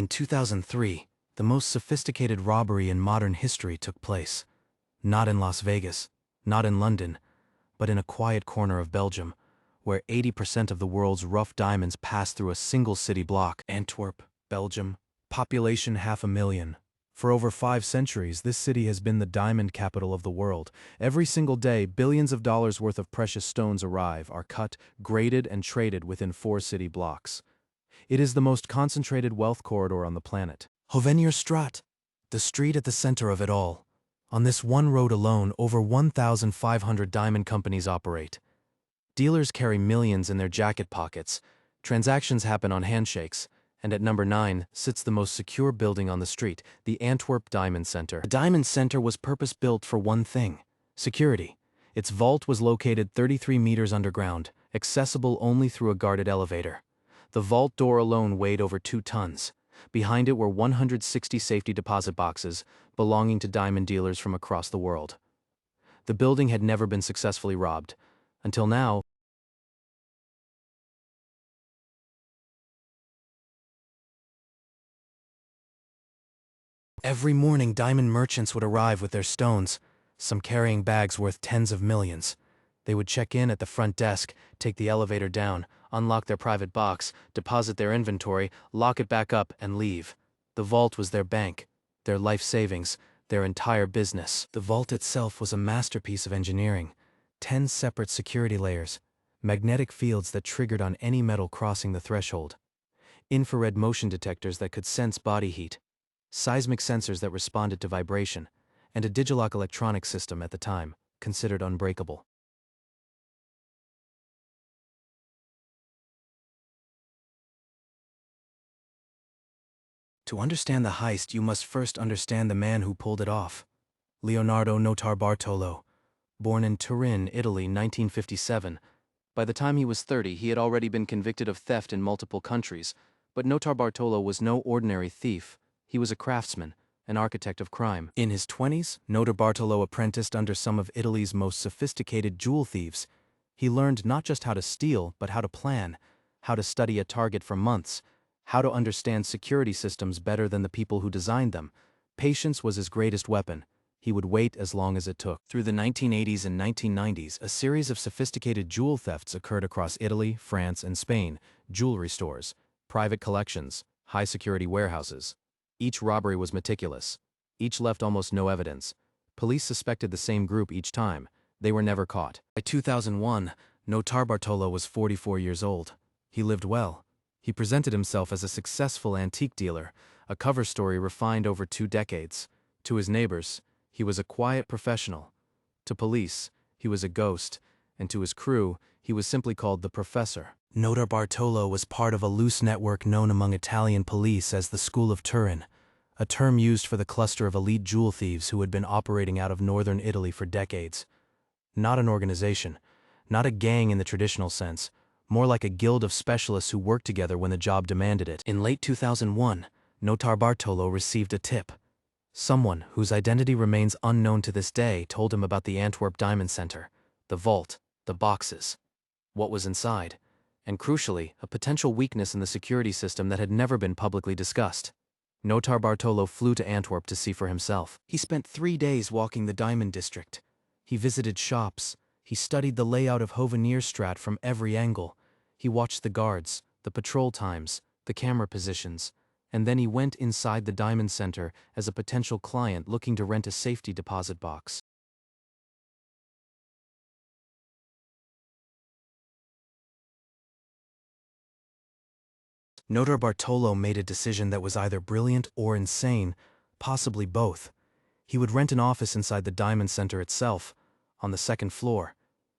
In 2003, the most sophisticated robbery in modern history took place. Not in Las Vegas, not in London, but in a quiet corner of Belgium, where 80% of the world's rough diamonds pass through a single city block. Antwerp, Belgium, population 500,000. For over 5 centuries, this city has been the diamond capital of the world. Every single day, billions of dollars worth of precious stones arrive, are cut, graded, and traded within 4 city blocks. It is the most concentrated wealth corridor on the planet. Hovenierstraat, the street at the center of it all. On this one road alone, over 1,500 diamond companies operate. Dealers carry millions in their jacket pockets. Transactions happen on handshakes. And at number 9 sits the most secure building on the street, the Antwerp Diamond Center. The Diamond Center was purpose-built for one thing: security. Its vault was located 33 meters underground, accessible only through a guarded elevator. The vault door alone weighed over 2 tons. Behind it were 160 safety deposit boxes belonging to diamond dealers from across the world. The building had never been successfully robbed. Until now. Every morning, diamond merchants would arrive with their stones, some carrying bags worth tens of millions. They would check in at the front desk, take the elevator down, unlock their private box, deposit their inventory, lock it back up, and leave. The vault was their bank, their life savings, their entire business. The vault itself was a masterpiece of engineering. 10 separate security layers, magnetic fields that triggered on any metal crossing the threshold, infrared motion detectors that could sense body heat, seismic sensors that responded to vibration, and a digilock electronic system at the time, considered unbreakable. To understand the heist, you must first understand the man who pulled it off. Leonardo Notarbartolo. Born in Turin, Italy, 1957. By the time he was 30, he had already been convicted of theft in multiple countries, but Notarbartolo was no ordinary thief. He was a craftsman, an architect of crime. In his 20s, Notarbartolo apprenticed under some of Italy's most sophisticated jewel thieves. He learned not just how to steal, but how to plan, how to study a target for months, how to understand security systems better than the people who designed them. Patience was his greatest weapon. He would wait as long as it took. Through the 1980s and 1990s, a series of sophisticated jewel thefts occurred across Italy, France, and Spain: jewelry stores, private collections, high-security warehouses. Each robbery was meticulous. Each left almost no evidence. Police suspected the same group each time. They were never caught. By 2001, Notarbartolo was 44 years old. He lived well. He presented himself as a successful antique dealer, a cover story refined over 2 decades. To his neighbors, he was a quiet professional. To police, he was a ghost. And to his crew, he was simply called the Professor. Notarbartolo was part of a loose network known among Italian police as the School of Turin, a term used for the cluster of elite jewel thieves who had been operating out of northern Italy for decades. Not an organization, not a gang in the traditional sense, more like a guild of specialists who worked together when the job demanded it. In late 2001, Notarbartolo received a tip. Someone, whose identity remains unknown to this day, told him about the Antwerp Diamond Center, the vault, the boxes, what was inside, and crucially, a potential weakness in the security system that had never been publicly discussed. Notarbartolo flew to Antwerp to see for himself. He spent 3 days walking the diamond district. He visited shops. He studied the layout of Hovenierstraat from every angle. He watched the guards, the patrol times, the camera positions, and then he went inside the Diamond Center as a potential client looking to rent a safety deposit box. Notarbartolo made a decision that was either brilliant or insane, possibly both. He would rent an office inside the Diamond Center itself, on the 2nd floor.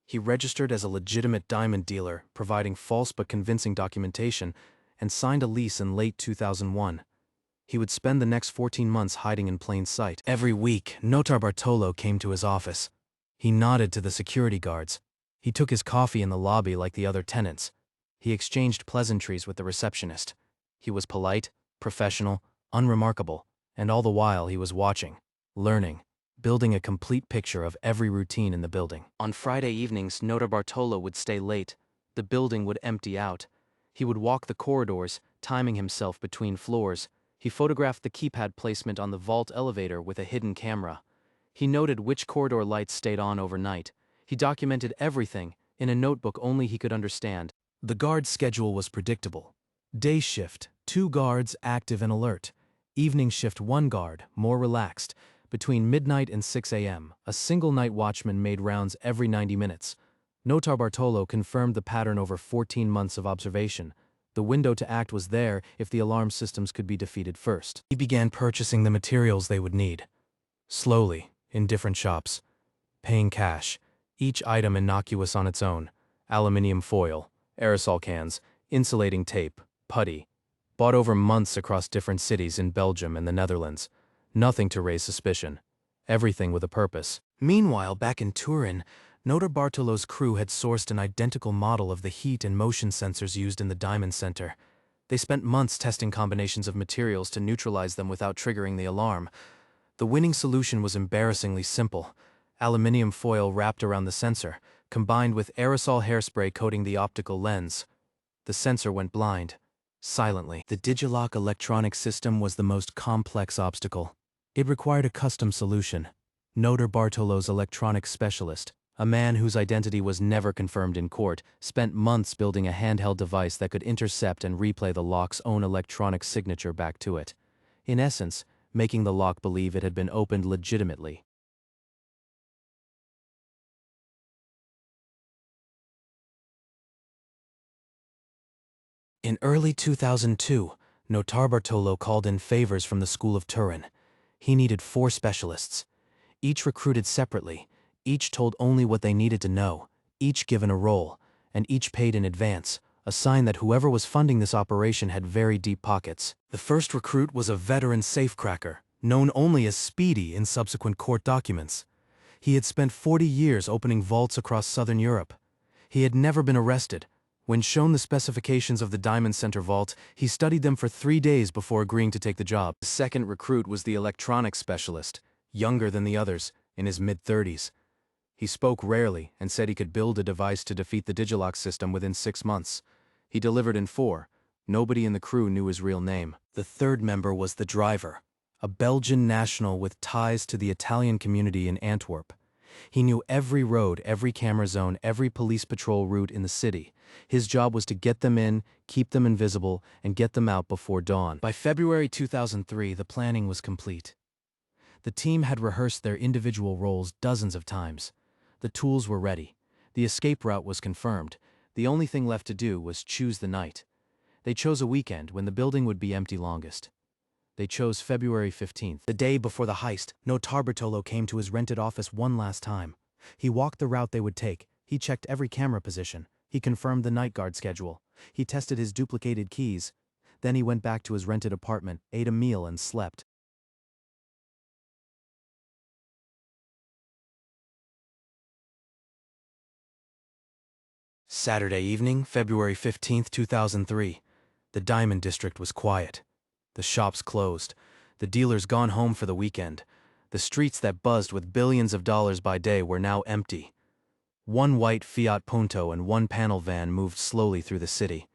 He registered as a legitimate diamond dealer, providing false but convincing documentation, and signed a lease in late 2001. He would spend the next 14 months hiding in plain sight. Every week, Notarbartolo came to his office. He nodded to the security guards. He took his coffee in the lobby like the other tenants. He exchanged pleasantries with the receptionist. He was polite, professional, unremarkable, and all the while he was watching, learning, building a complete picture of every routine in the building. On Friday evenings, Notarbartolo would stay late. The building would empty out. He would walk the corridors, timing himself between floors. He photographed the keypad placement on the vault elevator with a hidden camera. He noted which corridor lights stayed on overnight. He documented everything in a notebook only he could understand. The guard schedule was predictable. Day shift, 2 guards active and alert. Evening shift, 1 guard, more relaxed. Between midnight and 6 a.m., a single night watchman made rounds every 90 minutes. Notarbartolo confirmed the pattern over 14 months of observation. The window to act was there if the alarm systems could be defeated first. He began purchasing the materials they would need. Slowly, in different shops. Paying cash. Each item innocuous on its own. Aluminium foil, aerosol cans, insulating tape, putty. Bought over months across different cities in Belgium and the Netherlands. Nothing to raise suspicion. Everything with a purpose. Meanwhile, back in Turin, Notarbartolo's crew had sourced an identical model of the heat and motion sensors used in the Diamond Center. They spent months testing combinations of materials to neutralize them without triggering the alarm. The winning solution was embarrassingly simple. Aluminium foil wrapped around the sensor, combined with aerosol hairspray coating the optical lens. The sensor went blind. Silently. The Digilock electronic system was the most complex obstacle. It required a custom solution. Notarbartolo's electronic specialist, a man whose identity was never confirmed in court, spent months building a handheld device that could intercept and replay the lock's own electronic signature back to it. In essence, making the lock believe it had been opened legitimately. In early 2002, Notarbartolo called in favors from the School of Turin. He needed 4 specialists. Each recruited separately, each told only what they needed to know, each given a role, and each paid in advance, a sign that whoever was funding this operation had very deep pockets. The first recruit was a veteran safecracker, known only as Speedy in subsequent court documents. He had spent 40 years opening vaults across southern Europe. He had never been arrested. When shown the specifications of the Diamond Center vault, he studied them for 3 days before agreeing to take the job. The second recruit was the electronics specialist, younger than the others, in his mid-30s. He spoke rarely and said he could build a device to defeat the Digilock system within 6 months. He delivered in 4. Nobody in the crew knew his real name. The third member was the driver, a Belgian national with ties to the Italian community in Antwerp. He knew every road, every camera zone, every police patrol route in the city. His job was to get them in, keep them invisible, and get them out before dawn. By February 2003, the planning was complete. The team had rehearsed their individual roles dozens of times. The tools were ready. The escape route was confirmed. The only thing left to do was choose the night. They chose a weekend when the building would be empty longest. They chose February 15th. The day before the heist, Notarbartolo came to his rented office one last time. He walked the route they would take. He checked every camera position. He confirmed the night guard schedule. He tested his duplicated keys. Then he went back to his rented apartment, ate a meal, and slept. Saturday evening, February 15th, 2003. The Diamond District was quiet. The shops closed. The dealers gone home for the weekend. The streets that buzzed with billions of dollars by day were now empty. 1 white Fiat Punto and 1 panel van moved slowly through the city.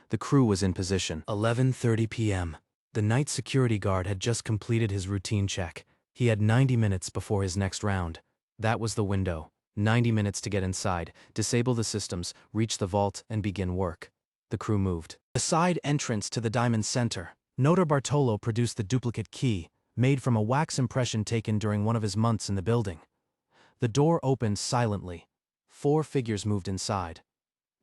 The crew was in position. 11:30 p.m. The night security guard had just completed his routine check. He had 90 minutes before his next round. That was the window. 90 minutes to get inside, disable the systems, reach the vault, and begin work. The crew moved. The side entrance to the Diamond Center. Notarbartolo produced the duplicate key, made from a wax impression taken during one of his months in the building. The door opened silently. 4 figures moved inside.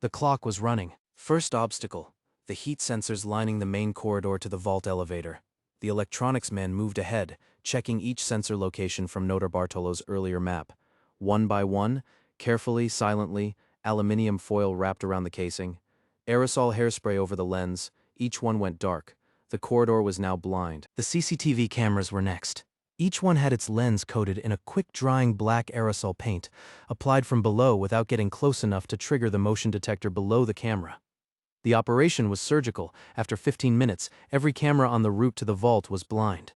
The clock was running. First obstacle, the heat sensors lining the main corridor to the vault elevator. The electronics man moved ahead, checking each sensor location from Notarbartolo's earlier map. 1 by 1, carefully, silently, aluminium foil wrapped around the casing. Aerosol hairspray over the lens. Each one went dark. The corridor was now blind. The CCTV cameras were next. Each one had its lens coated in a quick-drying black aerosol paint, applied from below without getting close enough to trigger the motion detector below the camera. The operation was surgical. After 15 minutes, every camera on the route to the vault was blind.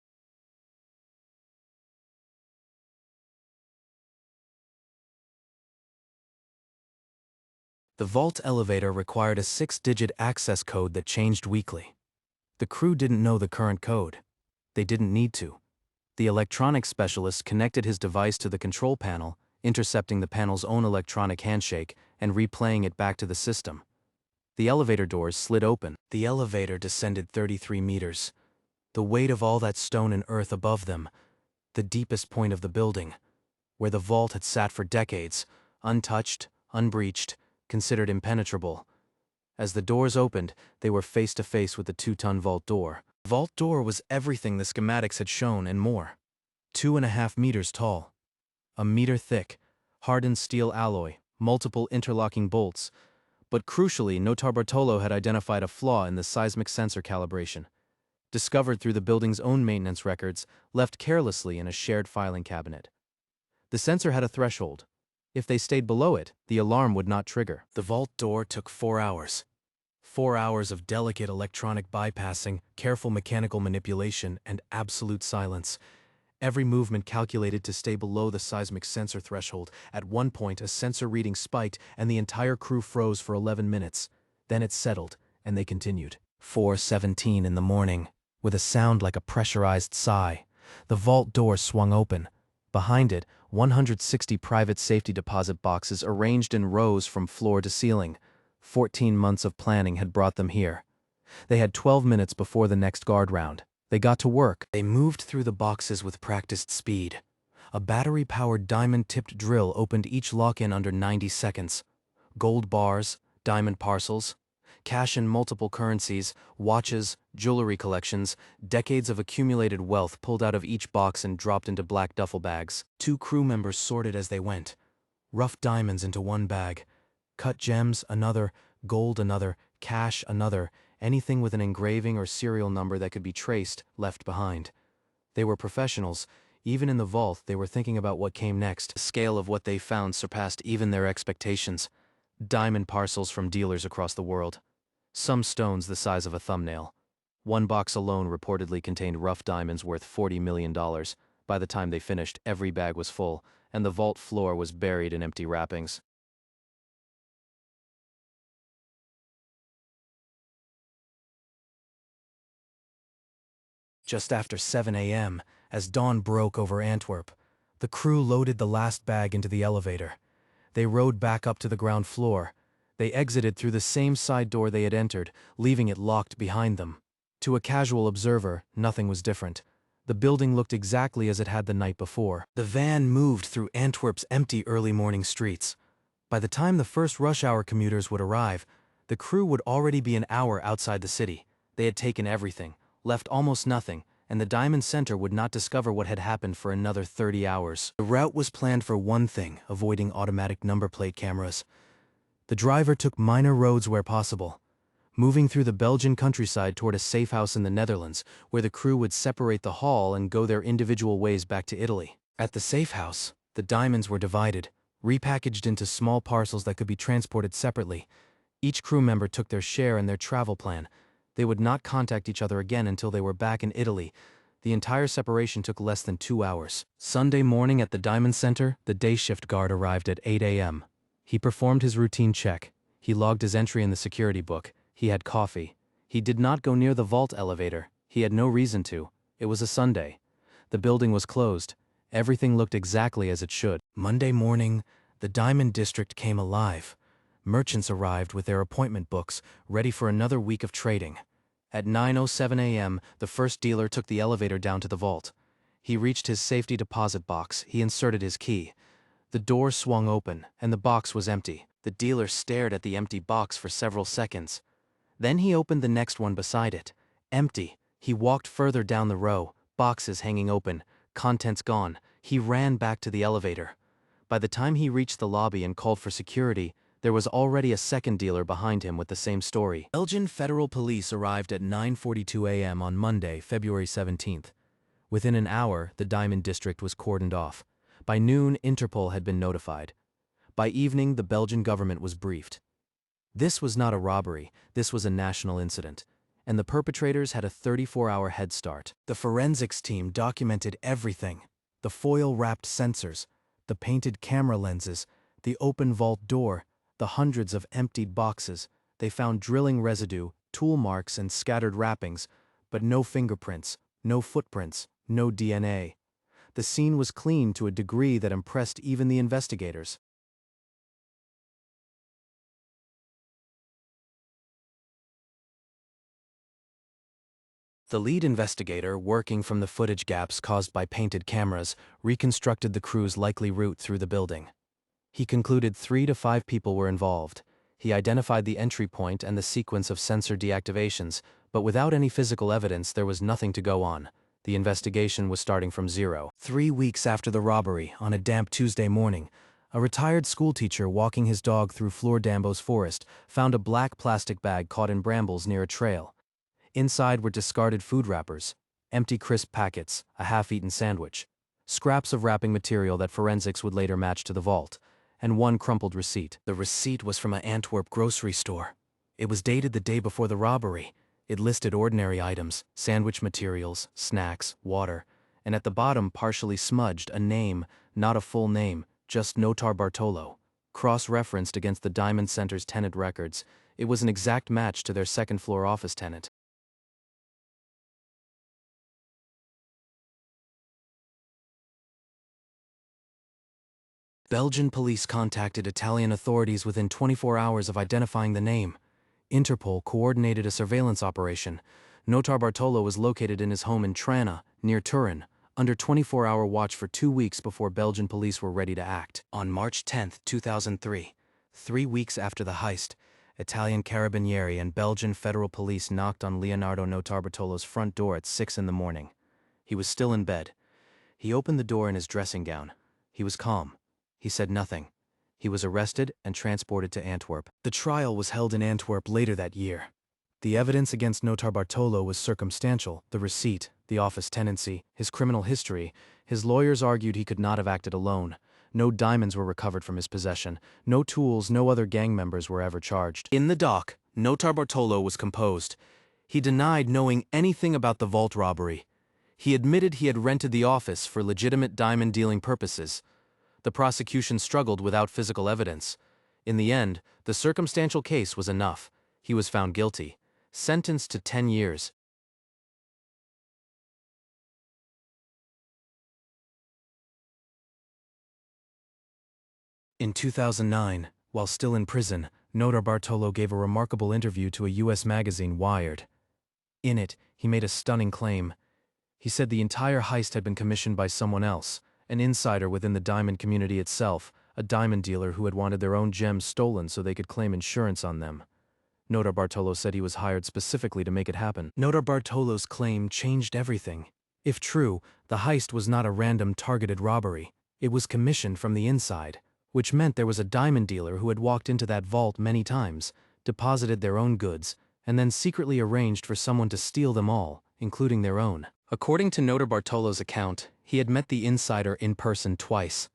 The vault elevator required a 6-digit access code that changed weekly. The crew didn't know the current code. They didn't need to. The electronics specialist connected his device to the control panel, intercepting the panel's own electronic handshake and replaying it back to the system. The elevator doors slid open. The elevator descended 33 meters. The weight of all that stone and earth above them, the deepest point of the building, where the vault had sat for decades, untouched, unbreached, considered impenetrable. As the doors opened, they were face to face with the 2-ton vault door. The vault door was everything the schematics had shown and more. 2.5 meters tall, a meter thick, hardened steel alloy, multiple interlocking bolts. But crucially, Notarbartolo had identified a flaw in the seismic sensor calibration, discovered through the building's own maintenance records, left carelessly in a shared filing cabinet. The sensor had a threshold. If they stayed below it, the alarm would not trigger. The vault door took 4 hours. 4 hours of delicate electronic bypassing, careful mechanical manipulation, and absolute silence. Every movement calculated to stay below the seismic sensor threshold. At one point, a sensor reading spiked, and the entire crew froze for 11 minutes. Then it settled, and they continued. 4:17 in the morning. With a sound like a pressurized sigh, the vault door swung open. Behind it, 160 private safety deposit boxes arranged in rows from floor to ceiling. 14 months of planning had brought them here. They had 12 minutes before the next guard round. They got to work. They moved through the boxes with practiced speed. A battery-powered diamond-tipped drill opened each lock-in under 90 seconds. Gold bars, diamond parcels, cash in multiple currencies, watches, jewelry collections, decades of accumulated wealth pulled out of each box and dropped into black duffel bags. 2 crew members sorted as they went. Rough diamonds into one bag, cut gems another, gold another, cash another, anything with an engraving or serial number that could be traced left behind. They were professionals. Even in the vault, they were thinking about what came next. The scale of what they found surpassed even their expectations. Diamond parcels from dealers across the world. Some stones the size of a thumbnail. One box alone reportedly contained rough diamonds worth $40 million. By the time they finished, every bag was full, and the vault floor was buried in empty wrappings. Just after 7 a.m., as dawn broke over Antwerp, the crew loaded the last bag into the elevator. They rode back up to the ground floor. They exited through the same side door they had entered, leaving it locked behind them. To a casual observer, nothing was different. The building looked exactly as it had the night before. The van moved through Antwerp's empty early morning streets. By the time the first rush hour commuters would arrive, the crew would already be an hour outside the city. They had taken everything, left almost nothing, and the Diamond Center would not discover what had happened for another 30 hours. The route was planned for one thing, avoiding automatic number plate cameras. The driver took minor roads where possible, moving through the Belgian countryside toward a safe house in the Netherlands, where the crew would separate the haul and go their individual ways back to Italy. At the safe house, the diamonds were divided, repackaged into small parcels that could be transported separately. Each crew member took their share and their travel plan. They would not contact each other again until they were back in Italy. The entire separation took less than 2 hours. Sunday morning at the Diamond Center, the day shift guard arrived at 8 a.m. He performed his routine check. He logged his entry in the security book. He had coffee. He did not go near the vault elevator. He had no reason to. It was a Sunday. The building was closed. Everything looked exactly as it should. Monday morning, the Diamond District came alive. Merchants arrived with their appointment books, ready for another week of trading. At 9:07 a.m., the first dealer took the elevator down to the vault. He reached his safety deposit box. He inserted his key. The door swung open, and the box was empty. The dealer stared at the empty box for several seconds. Then he opened the next one beside it. Empty. He walked further down the row, boxes hanging open, contents gone. He ran back to the elevator. By the time he reached the lobby and called for security, there was already a second dealer behind him with the same story. Belgian federal police arrived at 9:42 a.m. on Monday, February 17th. Within an hour, the Diamond District was cordoned off. By noon, Interpol had been notified. By evening, the Belgian government was briefed. This was not a robbery, this was a national incident, and the perpetrators had a 34-hour head start. The forensics team documented everything: the foil-wrapped sensors, the painted camera lenses, the open vault door, the hundreds of emptied boxes. They found drilling residue, tool marks, and scattered wrappings, But no fingerprints, no footprints, no DNA. The scene was clean to a degree that impressed even the investigators. The lead investigator, working from the footage gaps caused by painted cameras, reconstructed the crew's likely route through the building. He concluded 3 to 5 people were involved. He identified the entry point and the sequence of sensor deactivations, but without any physical evidence, there was nothing to go on. The investigation was starting from zero. 3 weeks after the robbery, on a damp Tuesday morning, a retired schoolteacher walking his dog through Floor-Dambos forest found a black plastic bag caught in brambles near a trail. Inside were discarded food wrappers, empty crisp packets, a half-eaten sandwich, scraps of wrapping material that forensics would later match to the vault, and one crumpled receipt. The receipt was from an Antwerp grocery store. It was dated the day before the robbery. It listed ordinary items, sandwich materials, snacks, water, and at the bottom, partially smudged, a name, not a full name, just Notarbartolo. Cross-referenced against the Diamond Center's tenant records, it was an exact match to their second-floor office tenant. Belgian police contacted Italian authorities within 24 hours of identifying the name. Interpol coordinated a surveillance operation. Notarbartolo was located in his home in Trana, near Turin, under 24-hour watch for 2 weeks before Belgian police were ready to act. On March 10, 2003, 3 weeks after the heist, Italian Carabinieri and Belgian federal police knocked on Leonardo Notarbartolo's front door at 6 in the morning. He was still in bed. He opened the door in his dressing gown. He was calm. He said nothing. He was arrested and transported to Antwerp. The trial was held in Antwerp later that year. The evidence against Notarbartolo was circumstantial: the receipt, the office tenancy, his criminal history. His lawyers argued he could not have acted alone. No diamonds were recovered from his possession. No tools, no other gang members were ever charged. In the dock, Notarbartolo was composed. He denied knowing anything about the vault robbery. He admitted he had rented the office for legitimate diamond dealing purposes. The prosecution struggled without physical evidence. In the end, the circumstantial case was enough. He was found guilty, sentenced to 10 years. In 2009, while still in prison, Notarbartolo gave a remarkable interview to a U.S. magazine, Wired. In it, he made a stunning claim. He said the entire heist had been commissioned by someone else, an insider within the diamond community itself, a diamond dealer who had wanted their own gems stolen so they could claim insurance on them. Notarbartolo said he was hired specifically to make it happen. Notarbartolo's claim changed everything. If true, the heist was not a random targeted robbery. It was commissioned from the inside, which meant there was a diamond dealer who had walked into that vault many times, deposited their own goods, and then secretly arranged for someone to steal them all, including their own. According to Notarbartolo's account, he had met the insider in person twice.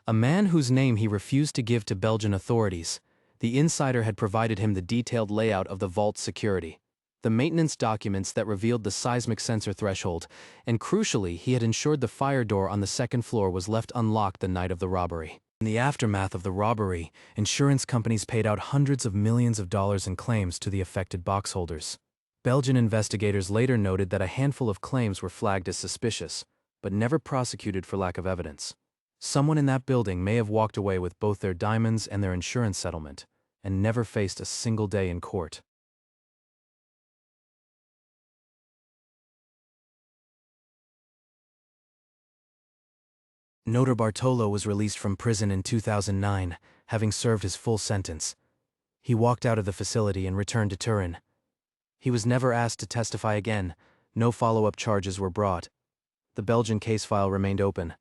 A man whose name he refused to give to Belgian authorities. The insider had provided him the detailed layout of the vault's security, the maintenance documents that revealed the seismic sensor threshold, and crucially, he had ensured the fire door on the second floor was left unlocked the night of the robbery. In the aftermath of the robbery, insurance companies paid out hundreds of millions of dollars in claims to the affected box holders. Belgian investigators later noted that a handful of claims were flagged as suspicious, but never prosecuted for lack of evidence. Someone in that building may have walked away with both their diamonds and their insurance settlement, and never faced a single day in court. Notarbartolo was released from prison in 2009, having served his full sentence. He walked out of the facility and returned to Turin. He was never asked to testify again. No follow-up charges were brought. The Belgian case file remained open,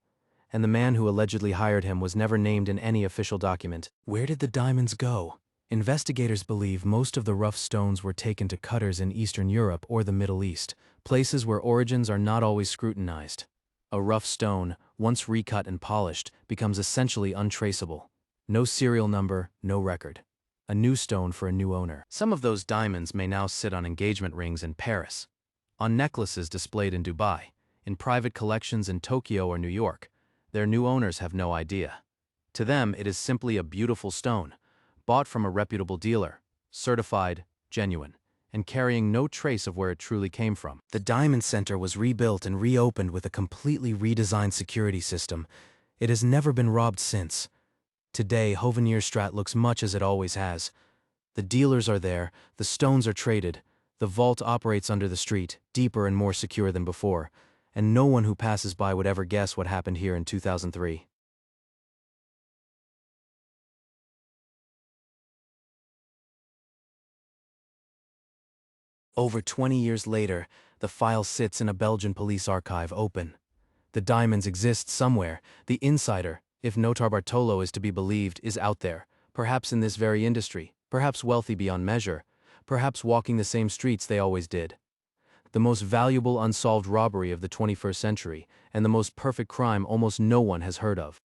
and the man who allegedly hired him was never named in any official document. Where did the diamonds go? Investigators believe most of the rough stones were taken to cutters in Eastern Europe or the Middle East, places where origins are not always scrutinized. A rough stone, once recut and polished, becomes essentially untraceable. No serial number, no record. A new stone for a new owner. Some of those diamonds may now sit on engagement rings in Paris, on necklaces displayed in Dubai, in private collections in Tokyo or New York. Their new owners have no idea. To them, it is simply a beautiful stone, bought from a reputable dealer, certified, genuine, and carrying no trace of where it truly came from. The Diamond Center was rebuilt and reopened with a completely redesigned security system. It has never been robbed since. Today, Hovenierstraat looks much as it always has. The dealers are there, the stones are traded, the vault operates under the street, deeper and more secure than before, and no one who passes by would ever guess what happened here in 2003. Over 20 years later, the file sits in a Belgian police archive open. The diamonds exist somewhere. The insider, if Notarbartolo is to be believed, is out there, perhaps in this very industry, perhaps wealthy beyond measure, perhaps walking the same streets they always did. The most valuable unsolved robbery of the 21st century, and the most perfect crime almost no one has heard of.